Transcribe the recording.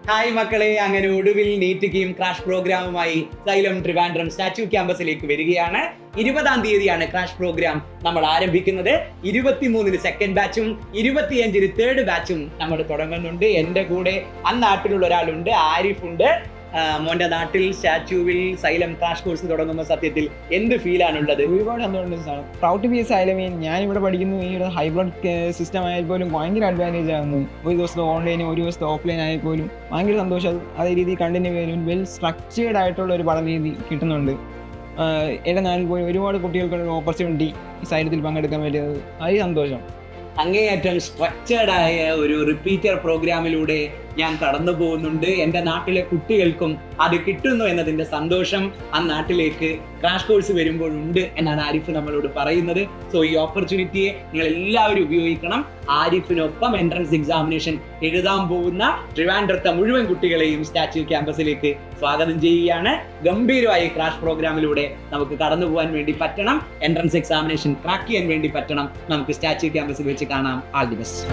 Hi മക്കളെ, അങ്ങനെ ഒടുവിൽ നീറ്റ് ഗെയിം ക്രാഷ് പ്രോഗ്രാമുമായി സൈലം ട്രിവാൻഡ്രം സ്റ്റാച്യു ക്യാമ്പസിലേക്ക് വരികയാണ്. 20-ാം തീയതിയാണ് ക്രാഷ് പ്രോഗ്രാം നമ്മൾ ആരംഭിക്കുന്നത്. 23-ന് സെക്കൻഡ് ബാച്ചും 25-ന് തേർഡ് ബാച്ചും നമ്മൾ തുടങ്ങുന്നുണ്ട്. എൻ്റെ കൂടെ നാട്ടിലുള്ള ഒരാളുണ്ട്, ആരിഫ് ഉണ്ട്. മോന്റെ നാട്ടിൽ സ്റ്റാച്യുവിൽ സൈലം ക്രാഷ് കോഴ്സ് തുടങ്ങുമ്പോൾ സത്യത്തിൽ എന്ത് ഫീലാണുള്ളത്? ഒരുപാട് സന്തോഷമുണ്ട് സാർ. പ്രൗഡ് ടു ബി സൈലമീൻ. ഞാനിവിടെ പഠിക്കുന്ന ഈ ഒരു ഹൈബ്രിഡ് സിസ്റ്റം ആയാൽ പോലും ഭയങ്കര അഡ്വാൻറ്റേജ് ആകുന്നു. ഒരു ദിവസത്തെ ഓൺലൈൻ, ഒരു ദിവസത്തെ ഓഫ്ലൈൻ ആയാൽ പോലും ഭയങ്കര സന്തോഷം. അതേ രീതിയിൽ കണ്ടിന്യൂ ചെയ്യാനും വെൽ സ്ട്രക്ചേർഡ് ആയിട്ടുള്ള ഒരു പഠന രീതി കിട്ടുന്നുണ്ട്. എൻ്റെ നാട്ടിൽ പോയി ഒരുപാട് കുട്ടികൾക്കുള്ള ഓപ്പർച്യൂണിറ്റി ഈ സൈലത്തിൽ പങ്കെടുക്കാൻ പറ്റിയത് അതിൽ സന്തോഷം. അങ്ങേയറ്റം സ്ട്രക്ചേർഡ് ആയ ഒരു റിപ്പീറ്റർ പ്രോഗ്രാമിലൂടെ ഞാൻ കടന്നു പോകുന്നുണ്ട്. എൻ്റെ നാട്ടിലെ കുട്ടികൾക്കും അത് കിട്ടുന്നു എന്നതിൻ്റെ സന്തോഷം ആ നാട്ടിലേക്ക് ക്രാഷ് കോഴ്സ് വരുമ്പോഴുണ്ട് എന്നാണ് ആരിഫ് നമ്മളോട് പറയുന്നത്. സോ ഈ ഓപ്പർച്യൂണിറ്റിയെ നിങ്ങൾ എല്ലാവരും ഉപയോഗിക്കണം. ആരിഫിനൊപ്പം എൻട്രൻസ് എക്സാമിനേഷൻ എഴുതാൻ പോകുന്ന ട്രിവാൻഡ്രത്തെ മുഴുവൻ കുട്ടികളെയും സ്റ്റാച്യു ക്യാമ്പസിലേക്ക് സ്വാഗതം ചെയ്യുകയാണ്. ഗംഭീരമായ ക്രാഷ് പ്രോഗ്രാമിലൂടെ നമുക്ക് കടന്നു പോകാൻ വേണ്ടി പറ്റണം. എൻട്രൻസ് എക്സാമിനേഷൻ ക്രാക്ക് ചെയ്യാൻ വേണ്ടി പറ്റണം. നമുക്ക് സ്റ്റാച്യു ക്യാമ്പസിൽ വെച്ച് കാണാം. All the best.